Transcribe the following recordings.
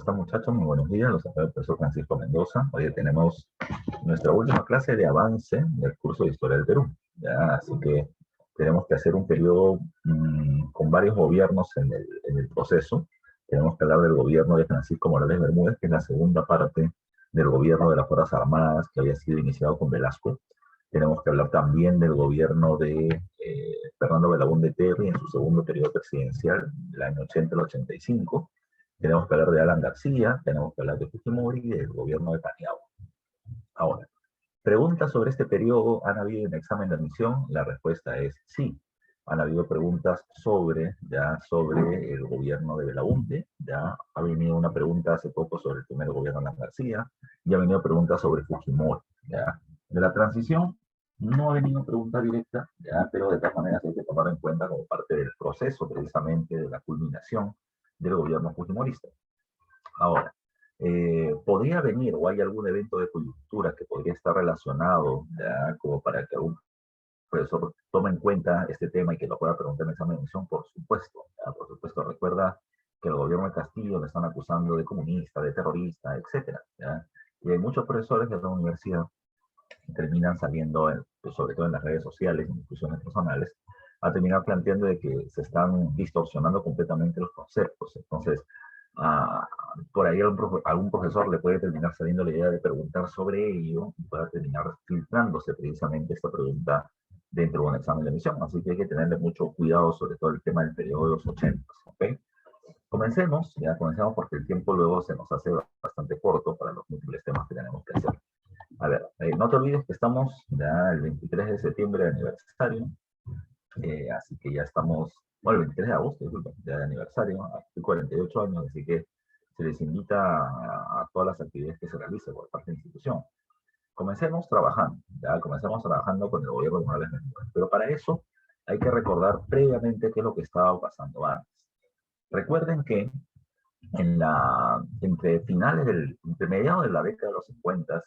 están, muchachos? Muy buenos días, los saluda el profesor Francisco Mendoza. Hoy tenemos nuestra última clase de avance del curso de Historia del Perú. ¿Ya? Así que tenemos que hacer un periodo con varios gobiernos en el proceso. Tenemos que hablar del gobierno de Francisco Morales Bermúdez, que es la segunda parte del gobierno de las Fuerzas Armadas que había sido iniciado con Velasco. Tenemos que hablar también del gobierno de Fernando Belaúnde Terry en su segundo periodo presidencial, del año 80 al 85. Tenemos que hablar de Alan García, tenemos que hablar de Fujimori y del gobierno de Paniagua. Ahora, preguntas sobre este periodo, ¿han habido en examen de admisión? La respuesta es sí. Han habido preguntas sobre el gobierno de Belaúnde, ya ha venido una pregunta hace poco sobre el primer gobierno de Alan García, y ha venido preguntas sobre Fujimori, ya. De la transición no ha venido pregunta directa, ya, pero de todas maneras hay que tomar en cuenta como parte del proceso precisamente de la culminación del gobierno fujimorista. Ahora, podría venir o hay algún evento de coyuntura que podría estar relacionado, ya, como para que algún profesor tome en cuenta este tema y que lo pueda preguntar en el examen de admisión, por supuesto. Ya, por supuesto, recuerda que el gobierno de Castillo le están acusando de comunista, de terrorista, etcétera. ¿Ya? Y hay muchos profesores de la universidad que terminan saliendo, pues, sobre todo en las redes sociales, en discusiones personales, a terminar planteando de que se están distorsionando completamente los conceptos. Entonces, por ahí algún profesor le puede terminar saliendo la idea de preguntar sobre ello y pueda terminar filtrándose precisamente esta pregunta dentro de un examen de admisión. Así que hay que tenerle mucho cuidado sobre todo el tema del periodo de los 80. ¿Okay? Comencemos porque el tiempo luego se nos hace bastante corto para los múltiples temas que tenemos que hacer. A ver, no te olvides que estamos ya el 23 de septiembre de aniversario, así que ya estamos, bueno, el 23 de agosto, disculpa, ya de aniversario, hace 48 años, así que se les invita a todas las actividades que se realicen por parte de la institución. Comencemos trabajando con el gobierno de Morales Bermúdez, pero para eso hay que recordar previamente qué es lo que estaba pasando antes. Recuerden que entre mediados de la década de los 50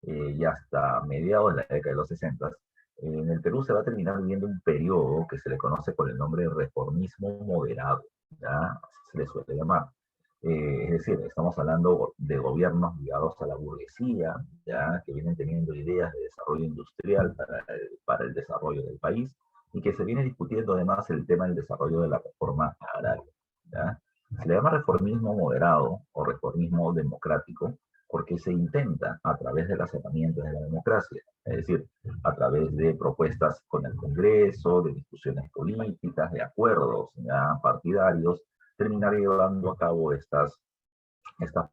y hasta mediados de la década de los 60, en el Perú se va a terminar viviendo un periodo que se le conoce con el nombre de reformismo moderado, ¿ya? Así se le suele llamar. Es decir, estamos hablando de gobiernos ligados a la burguesía, ¿ya? Que vienen teniendo ideas de desarrollo industrial para el desarrollo del país y que se viene discutiendo además el tema del desarrollo de la reforma agraria, ¿ya? Se le llama reformismo moderado o reformismo democrático porque se intenta a través de las herramientas de la democracia, es decir, a través de propuestas con el Congreso, de discusiones políticas, de acuerdos ya, partidarios, terminar llevando a cabo estas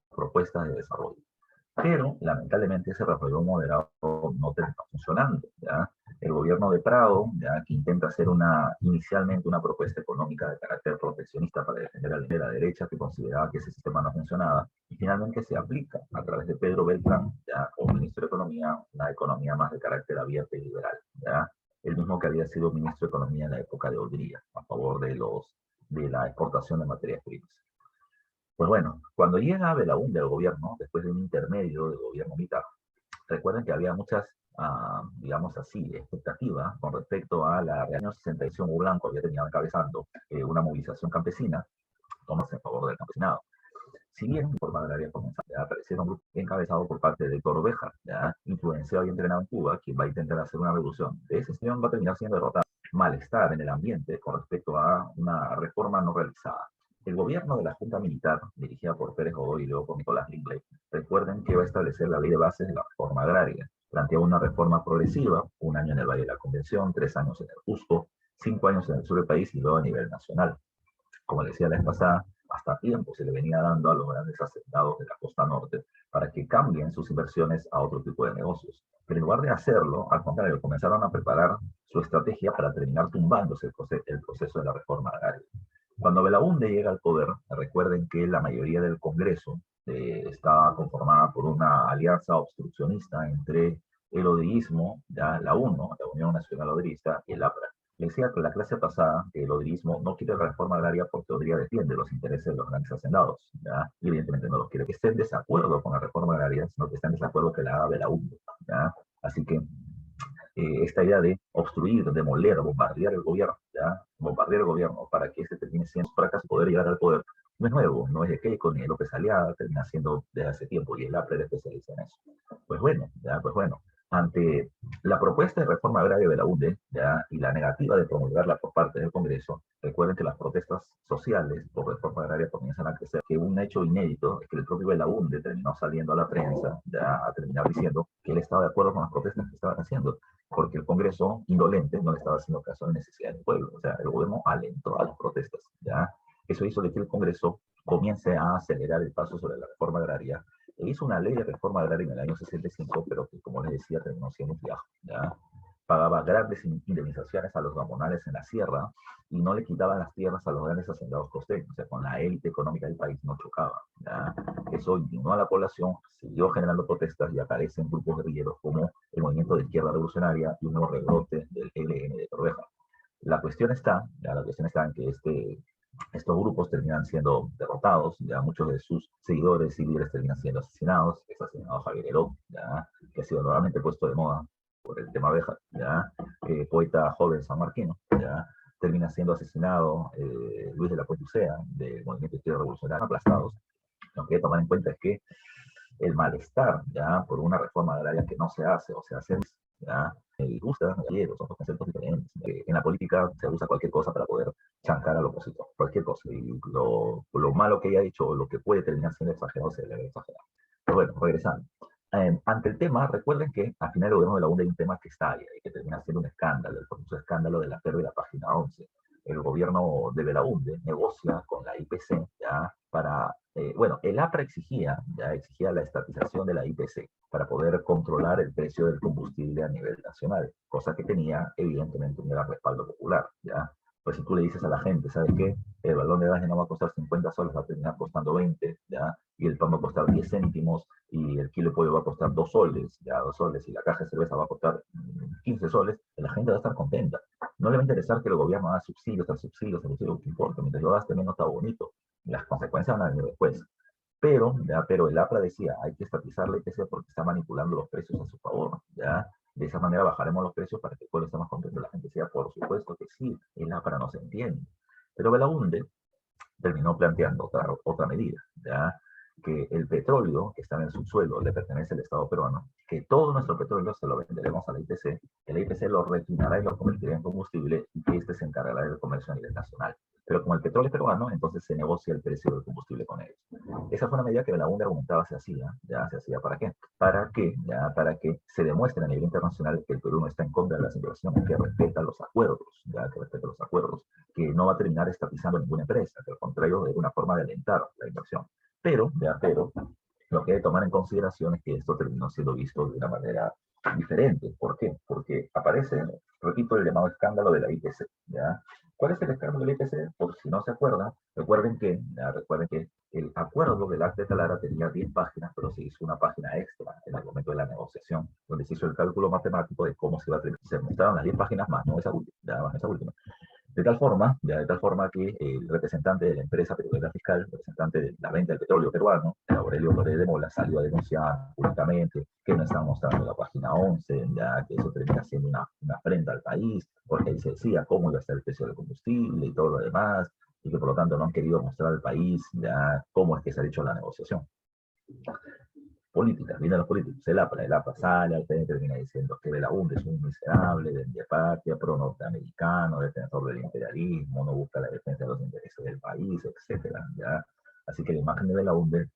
propuestas de desarrollo. Pero, lamentablemente, ese reformismo moderado no terminó funcionando, ¿ya? El gobierno de Prado, ¿ya? Que intenta hacer inicialmente una propuesta económica de carácter proteccionista para defender a la derecha, que consideraba que ese sistema no funcionaba, y finalmente se aplica a través de Pedro Beltrán, ¿ya? Como ministro de Economía, una economía más de carácter abierto y liberal, ¿ya? El mismo que había sido ministro de Economía en la época de Odría, a favor de la exportación de materias primas. Pues bueno, cuando llega Belaúnde al gobierno, después de un intermedio de gobierno militar, recuerden que había muchas, digamos así, expectativas con respecto a la año 66. Hugo Blanco había terminado encabezando una movilización campesina, tomas en favor del campesinado. Si bien por agraria comenzó a aparecer un grupo encabezado por parte de Héctor Oveja, ya influenciado y entrenado en Cuba, quien va a intentar hacer una revolución. Ese señor va a terminar siendo derrotado. Malestar en el ambiente con respecto a una reforma no realizada. El gobierno de la Junta Militar, dirigida por Pérez Godoy y luego por Nicolás Lingley, recuerden que va a establecer la ley de bases de la reforma agraria. Plantea una reforma progresiva, 1 año en el Valle de la Convención, 3 años en el Cusco, 5 años en el sur del país y luego a nivel nacional. Como decía la vez pasada, hasta tiempo se le venía dando a los grandes hacendados de la costa norte para que cambien sus inversiones a otro tipo de negocios. Pero en lugar de hacerlo, al contrario, comenzaron a preparar su estrategia para terminar tumbándose el proceso de la reforma agraria. Cuando Belaúnde llega al poder, recuerden que la mayoría del Congreso estaba conformada por una alianza obstruccionista entre el odrismo, ya la UNO, la Unión Nacional Odrista, y el APRA. Le decía que la clase pasada que el odrismo no quiere la reforma agraria porque Odría defiende los intereses de los grandes hacendados, ¿ya? Y evidentemente no los quiere que esté en desacuerdo con la reforma agraria, sino que esté en desacuerdo que la haga Belaúnde, ¿ya? Así que esta idea de obstruir, demoler, bombardear el gobierno, ¿ya? Bombardear el gobierno para que este termine siendo un fracaso y poder llegar al poder, no es nuevo, no es de Keiko ni de López Aliaga, termina siendo desde hace tiempo, y el APRA era especialista en eso. Pues bueno, ante la propuesta de reforma agraria de la UNDE, ¿ya? Y la negativa de promulgarla por parte del Congreso, recuerden que las protestas sociales por reforma agraria comienzan a crecer, que un hecho inédito es que el propio Belaúnde terminó saliendo a la prensa, ya, a terminar diciendo que él estaba de acuerdo con las protestas que estaban haciendo, porque el Congreso, indolente, no le estaba haciendo caso a la necesidad del pueblo. O sea, el gobierno alentó a las protestas, ¿ya? Eso hizo de que el Congreso comience a acelerar el paso sobre la reforma agraria. E hizo una ley de reforma agraria en el año 65, pero que, como les decía, terminó siendo un fiasco, ¿ya? Pagaba grandes indemnizaciones a los gamonales en la sierra y no le quitaban las tierras a los grandes hacendados costeños. O sea, con la élite económica del país no chocaba, ¿ya? Eso indignó a la población, siguió generando protestas y aparecen grupos guerrilleros como el Movimiento de Izquierda Revolucionaria y un nuevo rebrote del ELN de Torreja. La cuestión está en que estos grupos terminan siendo derrotados, ya muchos de sus seguidores y líderes terminan siendo asesinados. Es asesinado Javier Heró, ya, que ha sido nuevamente puesto de moda por el tema abeja, ya, poeta joven sanmarquino, ya, termina siendo asesinado Luis de la Puente del Movimiento Izquierdo Revolucionario, aplastados. Lo que hay que tomar en cuenta es que el malestar, ya, por una reforma agraria que no se hace o se hace, ya, gusta, son conceptos diferentes. En la política se usa cualquier cosa para poder chancar al opositor, cualquier cosa. Y lo malo que haya hecho, o lo que puede terminar siendo exagerado, se debe exagerar. Pero bueno, regresando. Ante el tema, recuerden que al final el gobierno de la UNDE hay un tema que estalla y que termina siendo un escándalo, el famoso escándalo de la pérdida de la página 11. El gobierno de Belaúnde negocia con la IPC, ya, para, bueno, el APRA exigía la estatización de la IPC para poder controlar el precio del combustible a nivel nacional, cosa que tenía evidentemente un gran respaldo popular, ya. Pues si tú le dices a la gente, ¿sabes qué? El balón de gas no va a costar 50 soles, va a terminar costando 20, ¿ya? Y el pan va a costar 10 céntimos, y el kilo de pollo va a costar 2 soles, ya 2 soles, y la caja de cerveza va a costar 15 soles, la gente va a estar contenta. No le va a interesar que el gobierno haga subsidios, subsidios, que importa, mientras yo gaste menos está bonito. Las consecuencias van a venir después. Pero el APRA decía, hay que estatizar la IPC porque está manipulando los precios a su favor, ¿ya? De esa manera bajaremos los precios para que el pueblo esté más contento. La gente decía, por supuesto que sí, el APRA no se entiende. Pero Belaúnde terminó planteando otra medida, ¿ya? Que el petróleo que está en el subsuelo le pertenece al Estado peruano, que todo nuestro petróleo se lo venderemos a la IPC, que la IPC lo refinará y lo convertirá en combustible y que este se encargará del comercio a nivel nacional. Pero como el petróleo es peruano, entonces se negocia el precio del combustible con ellos. Esa fue una medida que Belaúnde argumentaba se hacía ¿para qué? Para que se demuestre a nivel internacional que el Perú no está en contra de las inversiones, que respeta los acuerdos, que no va a terminar estatizando ninguna empresa, que al contrario es una forma de alentar la inversión. Pero lo que hay que tomar en consideración es que esto terminó siendo visto de una manera diferente. ¿Por qué? Porque aparece, repito, el llamado escándalo de la IPC, ¿ya? ¿Cuál es el escándalo de la IPC? Por si no se acuerdan, recuerden que el acuerdo del Acta de Talara tenía 10 páginas, pero se hizo una página extra en el momento de la negociación, donde se hizo el cálculo matemático de cómo se iba a terminar. Se mostraron las 10 páginas más, no esa última, ya, más esa última. De tal forma que el representante de la empresa petrolera fiscal, el representante de la venta del petróleo peruano, Aurelio Torres de Mola, salió a denunciar públicamente que no estaban mostrando la página 11, ya que eso termina siendo una afrenta al país, porque ahí se decía cómo iba a estar el precio del combustible y todo lo demás, y que por lo tanto no han querido mostrar al país ya cómo es que se ha hecho la negociación. Políticas, vienen los políticos, el APRA sale al frente, termina diciendo que Belaúnde es un miserable, vende patria, pro norteamericano, defensor del imperialismo, no busca la defensa de los intereses del país, etcétera, ¿ya? Así que la imagen de Belaúnde,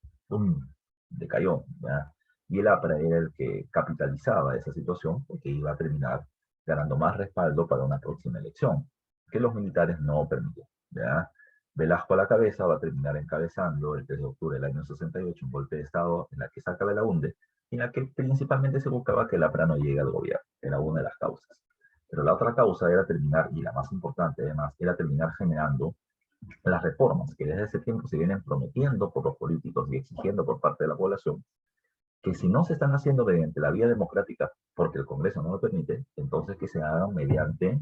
decayó, ¿ya? Y el APRA era el que capitalizaba esa situación porque iba a terminar ganando más respaldo para una próxima elección, que los militares no permitían, ¿ya? Velasco a la cabeza va a terminar encabezando el 3 de octubre del año 68 un golpe de Estado en la que saca Belaúnde, en la que principalmente se buscaba que el APRA no llegue al gobierno. Era una de las causas. Pero la otra causa era terminar, y la más importante además, era terminar generando las reformas que desde ese tiempo se vienen prometiendo por los políticos y exigiendo por parte de la población, que si no se están haciendo mediante la vía democrática, porque el Congreso no lo permite, entonces que se hagan mediante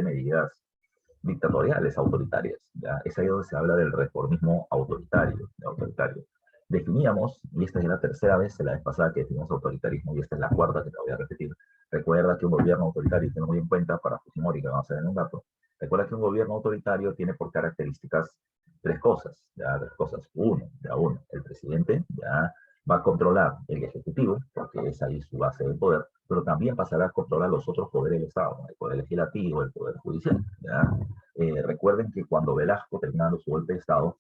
medidas dictatoriales, autoritarias. ¿Ya? Es ahí donde se habla del reformismo autoritario. Definíamos, y esta es la tercera vez, la vez pasada que definimos autoritarismo, y esta es la cuarta que te voy a repetir. Recuerda que un gobierno autoritario, ten muy en cuenta para Fujimori, que vamos a ver en un dato, recuerda que un gobierno autoritario tiene por características tres cosas, ya, tres cosas. Uno, el presidente ya va a controlar el Ejecutivo, porque es ahí su base de poder, pero también pasará a controlar los otros poderes del Estado, ¿no? El Poder Legislativo, el Poder Judicial, ¿ya? Recuerden que cuando Velasco, terminando su golpe de Estado,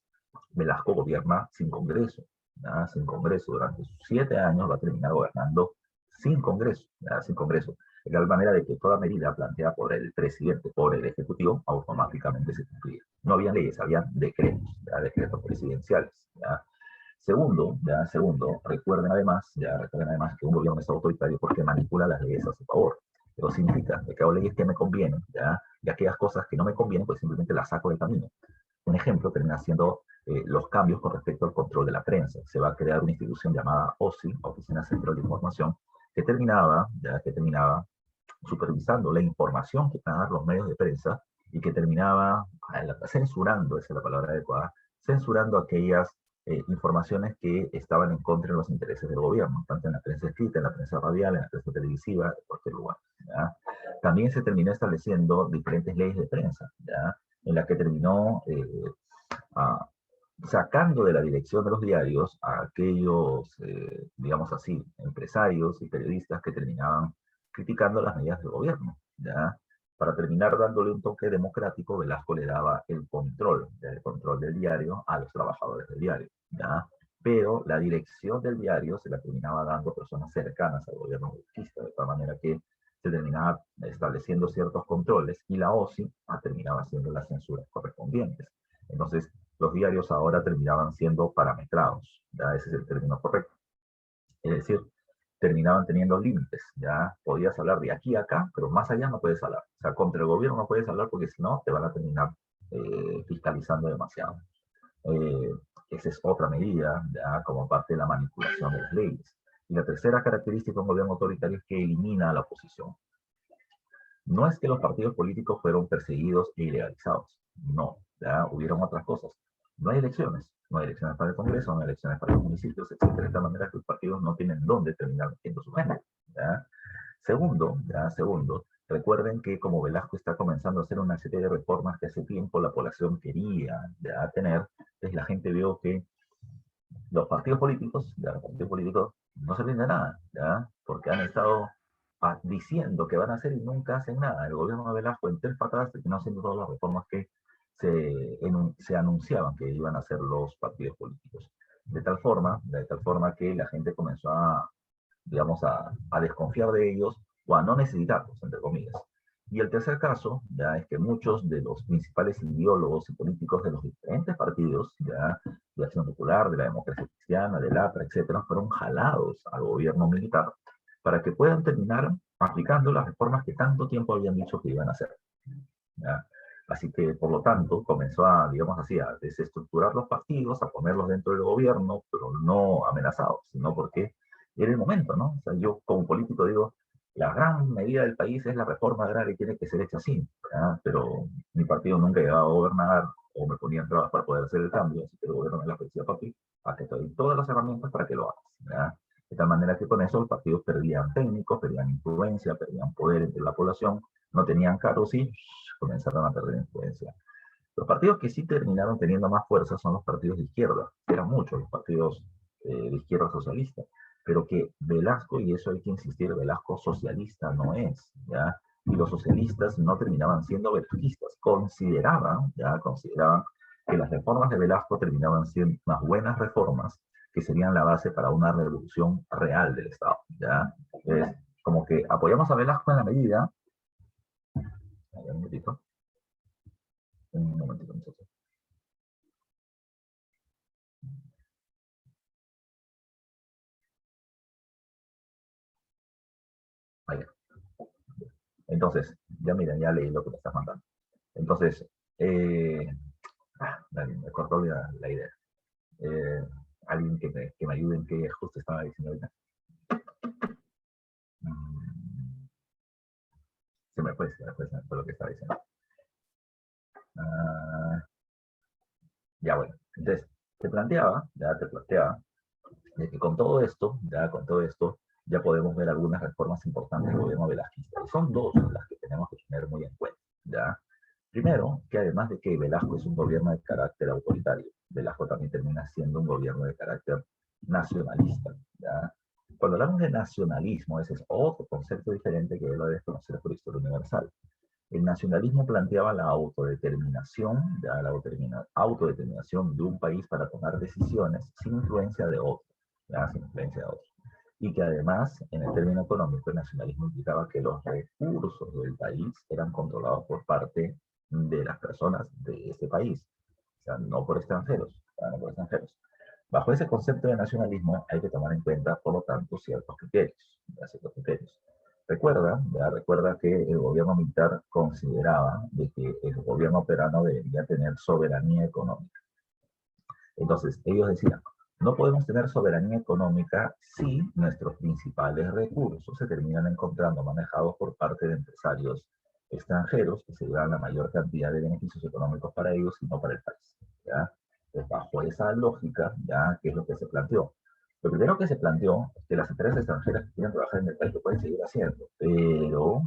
Velasco gobierna sin Congreso, ¿ya? Sin Congreso. Durante sus 7 años va a terminar gobernando sin Congreso, ¿ya? Sin Congreso. De tal manera de que toda medida planteada por el presidente, por el Ejecutivo, automáticamente se cumplía. No había leyes, había decretos, ¿ya? Decretos presidenciales. ¿Ya? Recuerden además que un gobierno es autoritario porque manipula las leyes a su favor. Eso significa que hago leyes que me convienen, ¿ya? Y aquellas cosas que no me convienen, pues simplemente las saco del camino. Un ejemplo termina siendo los cambios con respecto al control de la prensa. Se va a crear una institución llamada OSI, Oficina Central de Información, que terminaba supervisando la información que van a dar los medios de prensa y que terminaba censurando, esa es la palabra adecuada, censurando aquellas informaciones que estaban en contra de los intereses del gobierno, tanto en la prensa escrita, en la prensa radial, en la prensa televisiva, en cualquier lugar. ¿Ya? También se terminó estableciendo diferentes leyes de prensa, ¿ya? En la que terminó a, sacando de la dirección de los diarios a aquellos, digamos así, empresarios y periodistas que terminaban criticando las medidas del gobierno. ¿Ya? Para terminar dándole un toque democrático, Velasco le daba el control del diario a los trabajadores del diario. ¿Ya? Pero la dirección del diario se la terminaba dando personas cercanas al gobierno velasquista, de tal manera que se terminaba estableciendo ciertos controles y la OSI terminaba haciendo las censuras correspondientes. Entonces, los diarios ahora terminaban siendo parametrados, ¿ya? Ese es el término correcto. Es decir, terminaban teniendo límites, ya podías hablar de aquí a acá, pero más allá no puedes hablar. O sea, contra el gobierno no puedes hablar porque si no te van a terminar fiscalizando demasiado. Eh, Esa es otra medida, ya como parte de la manipulación de las leyes. Y la tercera característica de un gobierno autoritario es que elimina a la oposición. No es que los partidos políticos fueron perseguidos e ilegalizados, no, ya hubieron otras cosas. No hay elecciones para el Congreso, no hay elecciones para los municipios, etcétera, de tal manera que los partidos no tienen dónde terminar metiendo su gente. ¿Ya? Segundo, recuerden que como Velasco está comenzando a hacer una serie de reformas que hace tiempo la población quería ya tener, pues la gente vio que los partidos políticos no sirven de nada, ¿ya? Porque han estado diciendo que van a hacer y nunca hacen nada. El gobierno de Velasco en tres patadas terminó haciendo todas las reformas que se anunciaban que iban a hacer los partidos políticos. De tal forma que la gente comenzó digamos, a desconfiar de ellos o a no necesitarlos, entre comillas. Y el tercer caso, ya es que muchos de los principales ideólogos y políticos de los diferentes partidos, ya de Acción Popular, de la Democracia Cristiana, del APRA, etcétera, fueron jalados al gobierno militar para que puedan terminar aplicando las reformas que tanto tiempo habían dicho que iban a hacer. ¿Ya? Así que, por lo tanto, comenzó digamos así, a desestructurar los partidos, a ponerlos dentro del gobierno, pero no amenazados, sino porque era el momento, ¿no? O sea, yo como político digo, la gran medida del país es la reforma agraria y tiene que ser hecha así, ¿ya? Pero mi partido nunca llegaba a gobernar o me ponían trabas para poder hacer el cambio, así que el gobierno me la decía, papi, aquí te doy todas las herramientas para que lo hagas, ¿ya? De tal manera que con eso los partidos perdían técnicos, perdían influencia, perdían poder entre la población, no tenían cargos y comenzaron a perder influencia. Los partidos que sí terminaron teniendo más fuerza son los partidos de izquierda, eran muchos los partidos de izquierda socialista, pero que Velasco, y eso hay que insistir, Velasco socialista no es, ¿ya? Y los socialistas no terminaban siendo velasquistas, consideraban que las reformas de Velasco terminaban siendo unas buenas reformas que serían la base para una revolución real del Estado, ¿ya? Es como que apoyamos a Velasco en la medida, un momentito, muchachos. Ahí. Entonces, ya miren, ya leí lo que me estás mandando. Entonces, eh, me cortó la idea. Eh, Alguien que me ayude en qué justo estaba diciendo ahorita. Mm, se me fue lo que estaba diciendo. Ah, ya bueno, entonces, te planteaba de que con todo esto, ya podemos ver algunas reformas importantes del gobierno velazquista. Y son dos las que tenemos que tener muy en cuenta, ¿ya? Primero, que además de que Velasco es un gobierno de carácter autoritario, Velasco también termina siendo un gobierno de carácter nacionalista. ¿Ya? Cuando hablamos de nacionalismo, ese es otro concepto diferente que lo debes conocer por historia universal. El nacionalismo planteaba la autodeterminación, ya la autodeterminación de un país para tomar decisiones sin influencia de otro, ya sin influencia de otro. Y que además, en el término económico, el nacionalismo implicaba que los recursos del país eran controlados por parte de las personas de este país, o sea, no por extranjeros, no por extranjeros. Bajo ese concepto de nacionalismo hay que tomar en cuenta, por lo tanto, ciertos criterios, ciertos criterios. Recuerda que el gobierno militar consideraba de que el gobierno peruano debería tener soberanía económica. Entonces, ellos decían, no podemos tener soberanía económica si nuestros principales recursos se terminan encontrando manejados por parte de empresarios extranjeros que se llevan la mayor cantidad de beneficios económicos para ellos y no para el país. ¿Ya? Entonces, bajo esa lógica, ¿ya? ¿Qué es lo que se planteó? Lo primero que se planteó es que las empresas extranjeras que quieren trabajar en el país lo pueden seguir haciendo, pero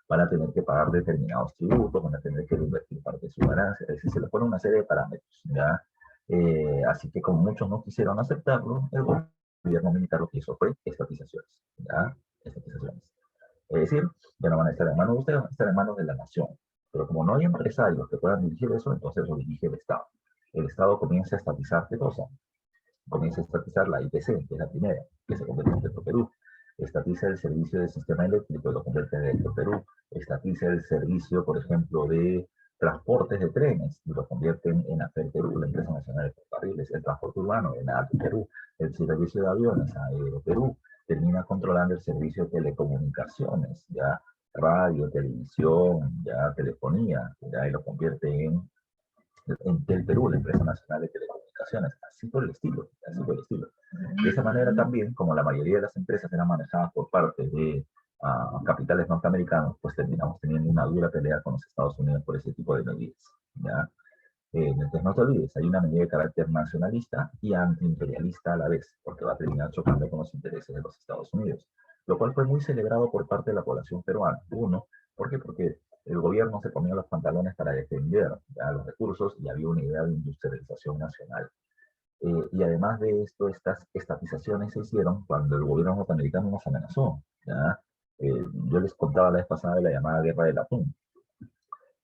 van a tener que pagar determinados tributos, van a tener que invertir parte de su ganancia, es decir, se les pone una serie de parámetros, ¿ya? Así que como muchos no quisieron aceptarlo, el gobierno militar lo que hizo fue estatizaciones, ¿ya? Estatizaciones. Es decir, ya no van a estar en manos de ustedes, van a estar en manos de la nación. Pero como no hay empresarios que puedan dirigir eso, entonces lo dirige el Estado. El Estado comienza a estatizar qué cosa, comienza a estatizar la IPC, que es la primera, que se convierte en Electroperú. Estatiza el servicio del sistema eléctrico, lo convierte en Electroperú. Estatiza el servicio, por ejemplo, de transportes de trenes y lo convierten en AFER Perú, la empresa nacional de ferrocarriles, el transporte urbano en AFER Perú, el servicio de aviones a Aeroperú, termina controlando el servicio de telecomunicaciones, ya radio, televisión, ya telefonía, ya y lo convierte del Perú, la empresa nacional de telecomunicaciones, así por el estilo, así por el estilo. De esa manera también, como la mayoría de las empresas eran manejadas por parte de capitales norteamericanos, pues terminamos teniendo una dura pelea con los Estados Unidos por ese tipo de medidas. ¿Ya? Entonces no te olvides, hay una medida de carácter nacionalista y antiimperialista a la vez, porque va a terminar chocando con los intereses de los Estados Unidos, lo cual fue muy celebrado por parte de la población peruana. Uno, ¿por qué? Porque el gobierno se ponía los pantalones para defender ya, los recursos y había una idea de industrialización nacional. Y además de esto, estas estatizaciones se hicieron cuando el gobierno norteamericano nos amenazó. ¿Ya? Yo les contaba la vez pasada de la llamada guerra del atún.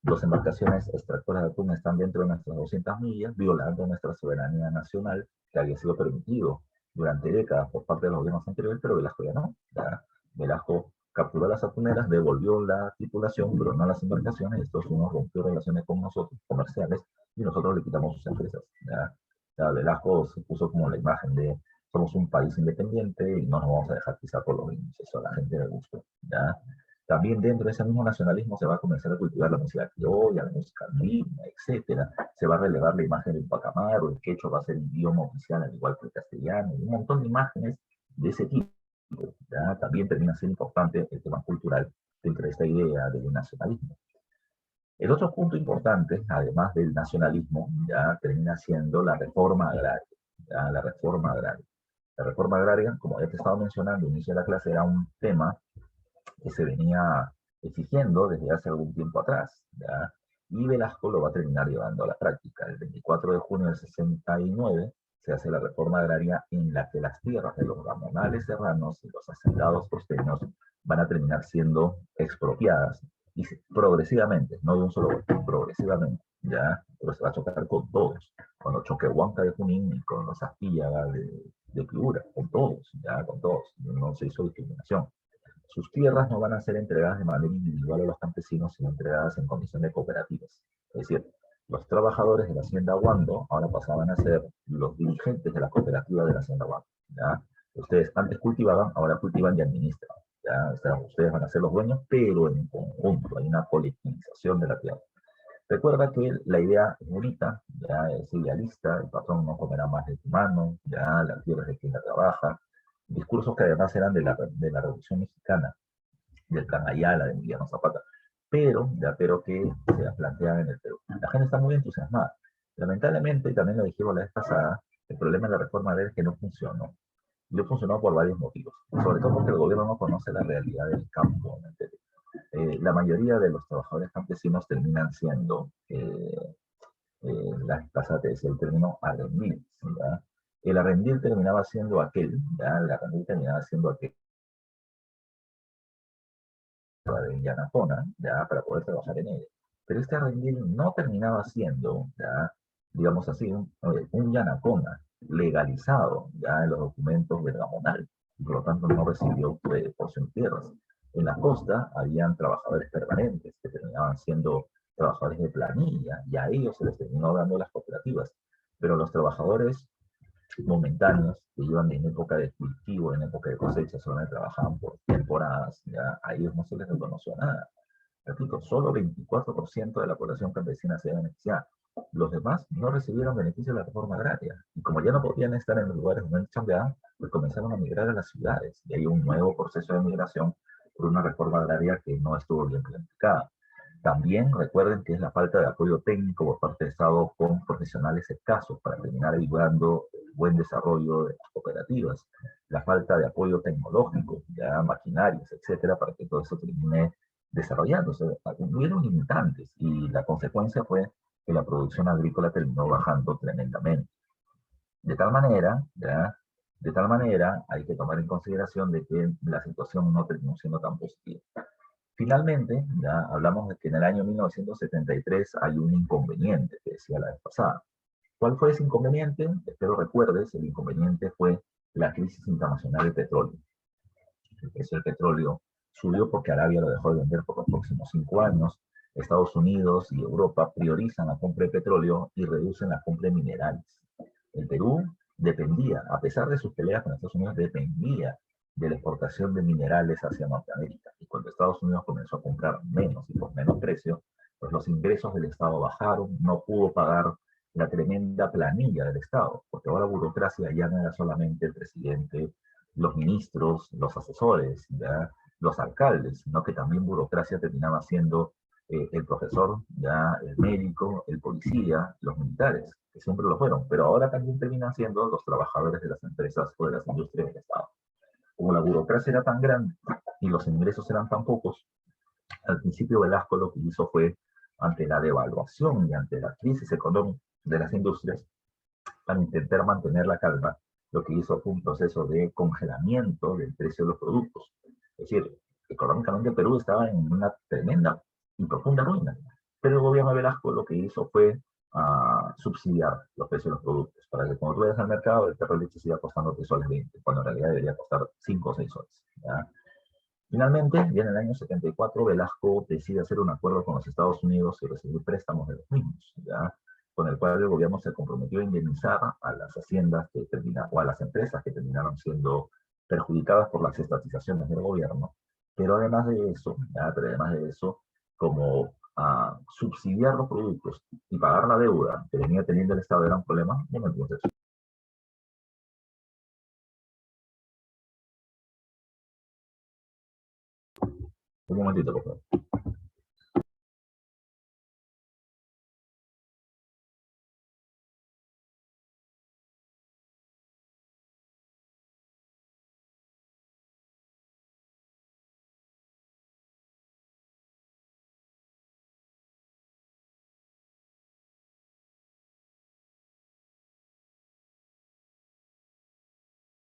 Dos embarcaciones extractoras de atún están dentro de nuestras 200 millas, violando nuestra soberanía nacional, que había sido permitido durante décadas por parte de los gobiernos anteriores, pero Velasco ya no. ¿Ya? Velasco capturó las atuneras, devolvió la tripulación, pero no las embarcaciones. Estos unos rompió relaciones con nosotros, comerciales, y nosotros le quitamos sus empresas. ¿Ya? Ya, Velasco se puso como la imagen de somos un país independiente y no nos vamos a dejar pisar por los gringos. Eso a la gente le gustó. ¿Ya? También dentro de ese mismo nacionalismo se va a comenzar a cultivar la música criolla, la música andina, etcétera. Se va a relevar la imagen del pacamaro, el quechua va a ser idioma oficial, al igual que el castellano, y un montón de imágenes de ese tipo. ¿Ya? También termina siendo importante el tema cultural dentro de esta idea del nacionalismo. El otro punto importante, además del nacionalismo, ya termina siendo la reforma agraria. ¿Ya? La reforma agraria. La reforma agraria, como ya te estaba mencionando al inicio de la clase, era un tema que se venía exigiendo desde hace algún tiempo atrás, ¿ya? Y Velasco lo va a terminar llevando a la práctica. El 24 de junio del 69 se hace la reforma agraria en la que las tierras de los ramonales serranos y los hacendados costeños van a terminar siendo expropiadas y progresivamente, no de un solo golpe, progresivamente, ¿ya? Pero se va a chocar con todos, con los Choquehuanca de Junín y con los Astillaga de Piura, con todos, ya, con todos, no se hizo discriminación. Sus tierras no van a ser entregadas de manera individual a los campesinos, sino entregadas en condición de cooperativas. Es decir, los trabajadores de la hacienda Huando ahora pasaban a ser los dirigentes de la cooperativa de la hacienda Huando. ¿Ya? Ustedes antes cultivaban, ahora cultivan y administran. ¿Ya? O sea, ustedes van a ser los dueños, pero en conjunto, hay una colectivización de la tierra. Recuerda que la idea es bonita, ya es idealista, el patrón no comerá más de tu mano, ya la tierra es de quien la trabaja, discursos que además eran de la Revolución Mexicana, del Plan Ayala, de Emiliano Zapata, pero que se plantean en el Perú. La gente está muy entusiasmada. Lamentablemente, y también lo dijimos la vez pasada, el problema de la reforma agraria es que no funcionó. Y no funcionó por varios motivos, sobre todo porque el gobierno no conoce la realidad del campo en el Perú. la mayoría de los trabajadores campesinos terminan siendo, la tasa te decía el término arrendil, ¿ya? El arrendil terminaba siendo aquel, ¿ya? El arrendil terminaba siendo aquel en Yanacona, ¿ya? Para poder trabajar en ella. Pero este arrendil no terminaba siendo, ¿ya? Digamos así, un Yanacona legalizado, ¿ya? En los documentos bergamonal, y por lo tanto no recibió porción de tierras. En la costa habían trabajadores permanentes que terminaban siendo trabajadores de planilla, y a ellos se les terminó dando las cooperativas. Pero los trabajadores momentáneos que iban en época de cultivo, en época de cosecha, solamente trabajaban por temporadas, ya a ellos no se les reconoció nada. Repito, solo 24% de la población campesina se beneficiaba. Los demás no recibieron beneficios de la reforma agraria. Y como ya no podían estar en los lugares donde chambeaban, pues comenzaron a migrar a las ciudades. Y hay un nuevo proceso de migración por una reforma agraria que no estuvo bien planificada. También recuerden que es la falta de apoyo técnico por parte del Estado con profesionales escasos para terminar ayudando el buen desarrollo de las cooperativas. La falta de apoyo tecnológico, ya maquinarias, etcétera, para que todo eso termine desarrollándose. Hubieron limitantes y la consecuencia fue que la producción agrícola terminó bajando tremendamente. De tal manera, ¿ya? De tal manera, hay que tomar en consideración de que la situación no terminó siendo tan positiva. Finalmente, ya hablamos de que en el año 1973 hay un inconveniente, que decía la vez pasada. ¿Cuál fue ese inconveniente? Espero recuerdes, el inconveniente fue la crisis internacional del petróleo. El precio del petróleo subió porque Arabia lo dejó de vender por los próximos 5 años. Estados Unidos y Europa priorizan la compra de petróleo y reducen la compra de minerales. El Perú dependía, a pesar de sus peleas con Estados Unidos, dependía de la exportación de minerales hacia Norteamérica. Y cuando Estados Unidos comenzó a comprar menos y por menos precio, pues los ingresos del Estado bajaron, no pudo pagar la tremenda planilla del Estado, porque ahora burocracia ya no era solamente el presidente, los ministros, los asesores, ¿ya? Los alcaldes, sino que también burocracia terminaba siendo el profesor, ya el médico, el policía, los militares, que siempre lo fueron, pero ahora también terminan siendo los trabajadores de las empresas o de las industrias del Estado. Como la burocracia era tan grande y los ingresos eran tan pocos, al principio Velasco lo que hizo fue, ante la devaluación y ante la crisis económica de las industrias, para intentar mantener la calma, lo que hizo fue un proceso de congelamiento del precio de los productos. Es decir, económicamente el Perú estaba en una tremenda y profunda ruina, pero el gobierno de Velasco lo que hizo fue subsidiar los precios de los productos, para que cuando tú vayas al mercado el perro de leche siga costando 3 soles 20, cuando en realidad debería costar 5 o 6 soles. ¿Ya? Finalmente, ya en el año 74, Velasco decide hacer un acuerdo con los Estados Unidos y recibir préstamos de los mismos, ¿ya? Con el cual el gobierno se comprometió a indemnizar a las haciendas que terminaron, o a las empresas que terminaron siendo perjudicadas por las estatizaciones del gobierno. Pero además de eso, ¿ya? Pero además de eso, como subsidiar los productos y pagar la deuda que venía teniendo el Estado era un problema, bueno, entonces, un momentito, por favor.